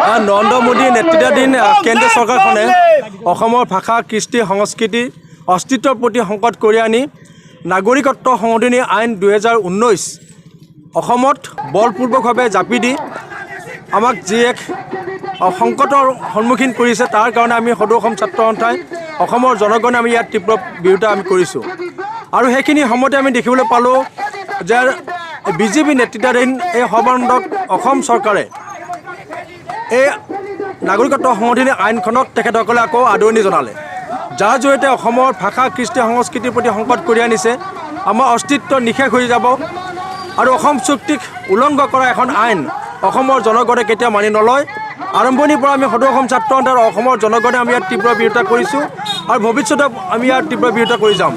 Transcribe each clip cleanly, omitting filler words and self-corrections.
নৰেন্দ্ৰ মোদীৰ নেতৃত্বাধীন কেন্দ্ৰীয় চৰকাৰখনে অসমৰ ভাষা কৃষ্টি সংস্কৃতি অস্তিত্বৰ প্ৰতি সংকট কৰি আনি নাগৰিকত্ব সংশোধনী আইন 2019 অসমত বলপূৰ্বকভাৱে জাপি দি আমাক যি এক সংকটৰ সন্মুখীন কৰিছে তাৰ কাৰণে আমি সদৌ অসম ছাত্ৰ সন্থাই অসমৰ জনগণে আমি ইয়াত তীব্ৰ বিৰোধিতা আমি কৰিছোঁ আৰু সেইখিনি সময়তে আমি দেখিবলৈ পালোঁ যে বিজেপি নেতৃত্বাধীন এই সৰ্বানন্দ অসম চৰকাৰে এই নাগৰিকত্ব সংশোধনী আইনখনক তেখেতসকলে আকৌ আদৰণি জনালে যাৰ জৰিয়তে অসমৰ ভাষা কৃষ্টি সংস্কৃতিৰ প্ৰতি সংকট কৰি আনিছে আমাৰ অস্তিত্ব নিশেষ হৈ যাব আৰু অসম চুক্তিক উলংঘ কৰা এখন আইন অসমৰ জনগণে কেতিয়াও মানি নলয় আৰম্ভণিৰ পৰা আমি সদৌ অসম ছাত্ৰ সন্থাৰ অসমৰ জনগণে আমি ইয়াত তীব্ৰ বিৰোধিতা কৰিছোঁ আৰু ভৱিষ্যতে আমি ইয়াত তীব্ৰ বিৰোধিতা কৰি যাম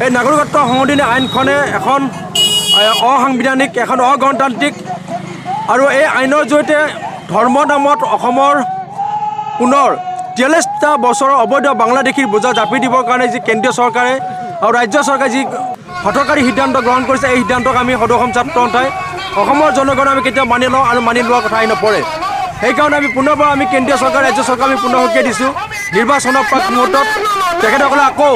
এই নাগৰিকত্ব সংশোধনী আইনখনে এখন অসাংবিধানিক এখন অগণতান্ত্ৰিক আৰু এই আইনৰ জৰিয়তে ধৰ্ম নামত অসমৰ পুনৰ 43টা বছৰৰ অবৈধ বাংলাদেশীৰ বোজা জাপি দিবৰ কাৰণে যি কেন্দ্ৰীয় চৰকাৰে আৰু ৰাজ্য চৰকাৰে যি হঠকাৰী সিদ্ধান্ত গ্ৰহণ কৰিছে এই সিদ্ধান্তক আমি সদৌ অসম ছাত্ৰ সন্থাই অসমৰ জনগণে আমি কেতিয়াও মানি লওঁ আৰু মানি লোৱাৰ কথা নপৰে সেইকাৰণে আমি পুনৰবাৰ আমি কেন্দ্ৰীয় চৰকাৰ ৰাজ্য চৰকাৰ আমি পুনৰ সকীয়াই দিছোঁ নিৰ্বাচনৰ প্ৰাক মুহূৰ্তত তেখেতসকলে আকৌ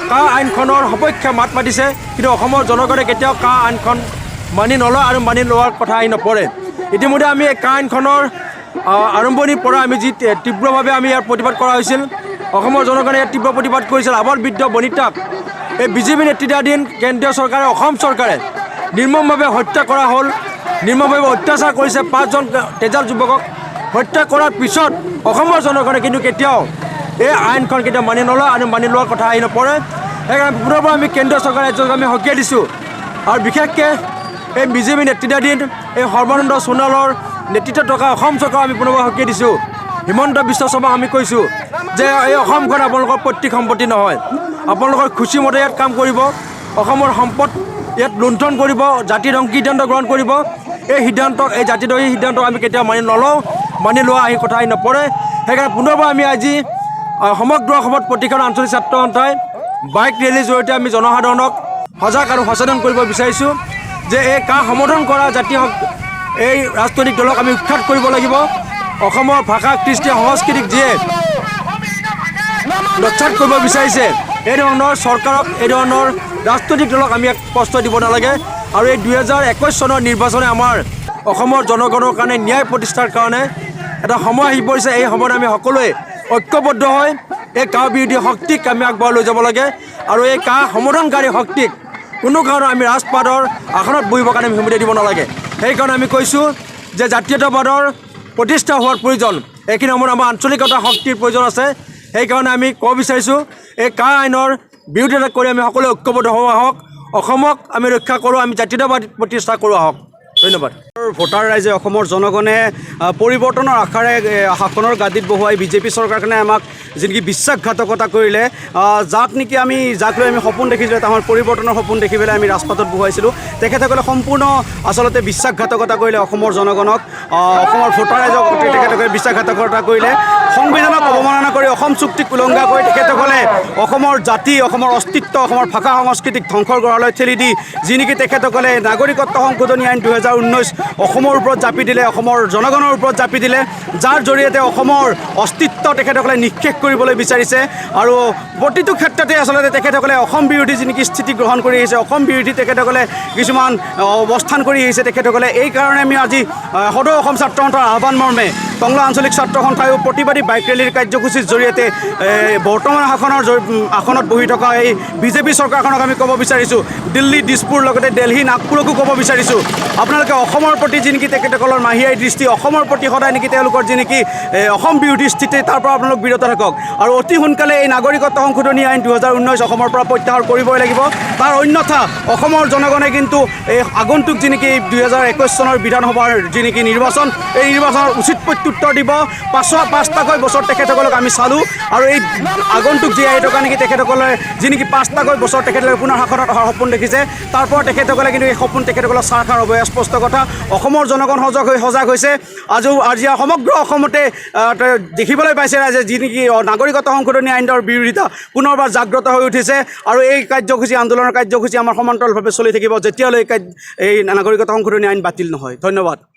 কা আইনখনৰ সপক্ষে মাত মাতিছে কিন্তু অসমৰ জনগণে কেতিয়াও কা আইনখন মানি নলয় আৰু মানি লোৱাৰ কথা নপৰে ইতিমধ্যে আমি এই কা আইনখনৰ আৰম্ভণিৰ পৰা আমি যি তীব্ৰভাৱে আমি ইয়াৰ প্ৰতিবাদ কৰা হৈছিল অসমৰ জনগণে ইয়াত তীব্ৰ প্ৰতিবাদ কৰিছিল আৱল বৃদ্ধ বনিতাক এই বিজেপি নেতৃত্বাধীন কেন্দ্ৰীয় চৰকাৰে অসম চৰকাৰে নিৰ্মমভাৱে হত্যা কৰা হ'ল নিৰ্মমভাৱে অত্যাচাৰ কৰিছে 5জন তেজাল যুৱকক হত্যা কৰাৰ পিছত অসমৰ জনগণে কিন্তু কেতিয়াও এই আইনখন কেতিয়াও মানি নলয় আৰু মানি লোৱাৰ কথা নপৰে সেইকাৰণে পুনৰবাৰ আমি কেন্দ্ৰীয় চৰকাৰ ৰাজ্যক আমি সকীয়াই দিছোঁ আৰু বিশেষকৈ এই বিজেপি নেতৃত্বাধীন এই সৰ্বানন্দ সোণোৱালৰ নেতৃত্বত থকা অসম চৰকাৰ আমি পুনৰবাৰ সকীয়াই দিছোঁ হিমন্ত বিশ্ব শৰ্মাক আমি কৈছোঁ যে এই অসমখন আপোনালোকৰ পৈতৃক সম্পত্তি নহয় আপোনালোকৰ খুচিমতে ইয়াত কাম কৰিব অসমৰ সম্পদ ইয়াত লুণ্ঠন কৰিব জাতিৰ সিদ্ধান্ত গ্ৰহণ কৰিব এই সিদ্ধান্তক এই জাতিদ্ৰোহী সিদ্ধান্তক আমি কেতিয়াও মানি নলওঁ মানি লোৱা এই কথা নপৰে সেইকাৰণে পুনৰবাৰ আমি আজি সমগ্ৰ অসমত প্ৰতিখন আঞ্চলিক ছাত্ৰ সন্থাই বাইক ৰেলীৰ জৰিয়তে আমি জনসাধাৰণক সজাগ আৰু সচেতন কৰিব বিচাৰিছোঁ যে এই কা সমৰ্থন কৰা জাতীয় এই ৰাজনৈতিক দলক আমি উৎখাত কৰিব লাগিব অসমৰ ভাষা কৃষ্টি সংস্কৃতিক যিয়ে নস্যাৎ কৰিব বিচাৰিছে এই ধৰণৰ চৰকাৰক এই ধৰণৰ ৰাজনৈতিক দলক আমি এক কষ্ট দিব নালাগে আৰু এই 2021 চনৰ নিৰ্বাচনে আমাৰ অসমৰ জনগণৰ কাৰণে ন্যায় প্ৰতিষ্ঠাৰ কাৰণে এটা সময় আহি পৰিছে এই সময়ত আমি সকলোৱে ঐক্যবদ্ধ হৈ এই কা বিৰোধী শক্তিক আমি আগবঢ়াই লৈ যাব লাগে আৰু এই কা সমৰ্থনকাৰী শক্তিক কোনো কাৰণত আমি ৰাজপাটৰ আসনত বহিবৰ কাৰণে আমি দিব নালাগে সেইকাৰণে আমি কৈছোঁ যে জাতীয়তাবাদৰ প্ৰতিষ্ঠা হোৱাৰ প্ৰয়োজন এইখিনি সময়ত আমাৰ আঞ্চলিকতা শক্তিৰ প্ৰয়োজন আছে সেইকাৰণে আমি ক'ব বিচাৰিছোঁ এই কা আইনৰ বিৰোধিতা কৰি আমি সকলোৱে ঐক্যবদ্ধ হওঁ আহক অসমক আমি ৰক্ষা কৰোঁ আমি জাতীয়তাবাদ প্ৰতিষ্ঠা কৰোঁ আহক ধন্যবাদ ভোটাৰ ৰাইজে অসমৰ জনগণে পৰিৱৰ্তনৰ আশাৰে শাসনৰ গাদীত বহুৱাই বিজেপি চৰকাৰখনে আমাক যিনেকি বিশ্বাসঘাতকতা কৰিলে যাক লৈ আমি সপোন দেখিছিলোঁ এটা আমাৰ পৰিৱৰ্তনৰ সপোন দেখি পেলাই আমি ৰাজপথত বহুৱাইছিলোঁ তেখেতসকলে সম্পূৰ্ণ আচলতে বিশ্বাসঘাতকতা কৰিলে অসমৰ জনগণক অসমৰ ভোটাৰ ৰাইজক তেখেতসকলে বিশ্বাসঘাতকতা কৰিলে সংবিধানক অৱমাননা কৰি অসম চুক্তিক উলংঘা কৰি তেখেতসকলে অসমৰ জাতি অসমৰ অস্তিত্ব অসমৰ ভাষা সংস্কৃতিক ধ্বংসৰ গৰালৈ ঠেলি দি যি নেকি তেখেতসকলে নাগৰিকত্ব সংশোধনী আইন 2019 অসমৰ ওপৰত জাপি দিলে অসমৰ জনগণৰ ওপৰত জাপি দিলে যাৰ জৰিয়তে অসমৰ অস্তিত্ব তেখেতসকলে নিঃশেষ কৰিবলৈ বিচাৰিছে আৰু প্ৰতিটো ক্ষেত্ৰতে আচলতে তেখেতসকলে অসম বিৰোধী যি নেকি স্থিতি গ্ৰহণ কৰি আহিছে অসম বিৰোধী তেখেতসকলে কিছুমান অৱস্থান কৰি আহিছে তেখেতসকলে এই কাৰণে আমি আজি সদৌ অসম ছাত্ৰ সন্থাৰ আহ্বান মৰ্মে টংলা আঞ্চলিক ছাত্ৰ সন্থায়ো প্ৰতিবাদী বাইক ৰেলীৰ কাৰ্যসূচীৰ জৰিয়তে বৰ্তমান আসনত বহি থকা এই বিজেপি চৰকাৰখনক আমি ক'ব বিচাৰিছোঁ দিল্লী দিছপুৰ লগতে দেলহি নাগপুৰকো ক'ব বিচাৰিছোঁ আপোনালোকে অসমৰ প্ৰতি যি নেকি তেখেতসকলৰ মাহিয়াই দৃষ্টি অসমৰ প্ৰতি সদায় নেকি তেওঁলোকৰ যি নেকি অসম বিৰোধী স্থিতি তাৰ পৰা আপোনালোক বিৰত থাকক আৰু অতি সোনকালে এই নাগৰিকত্ব সংশোধনী আইন 2019 অসমৰ পৰা প্ৰত্যাহাৰ কৰিবই লাগিব তাৰ অন্যথা অসমৰ জনগণে কিন্তু এই আগন্তুক যি নেকি 2021 চনৰ বিধানসভাৰ যি নেকি নিৰ্বাচন এই নিৰ্বাচনৰ উচিত প্ৰত্যুত্তৰ দিব 5টাকৈ বছৰ তেখেতসকলক আমি চালোঁ আৰু এই আগন্তুক যি আহি থকা নেকি তেখেতসকলে যি নেকি 5টাকৈ বছৰ তেখেতসকলে পুনৰ শাসনত অহাৰ সপোন দেখিছে তাৰ পৰা তেখেতসকলে কিন্তু এই সপোন তেখেতসকলৰ চাৰখাৰ হ'ব স্পষ্ট কথা অসমৰ জনগণ সজাগ হৈছে আজি সমগ্ৰ অসমতে দেখিবলৈ পাইছে ৰাইজে যি নেকি নাগৰিকত্ব সংশোধনী আইনৰ বিৰোধিতা পুনৰবাৰ জাগ্ৰত হৈ উঠিছে আৰু এই কাৰ্যসূচী আন্দোলনৰ কাৰ্যসূচী আমাৰ সমান্তৰালভাৱে চলি থাকিব যেতিয়ালৈ এই নাগৰিকত্ব সংশোধনী আইন বাতিল নহয় ধন্যবাদ।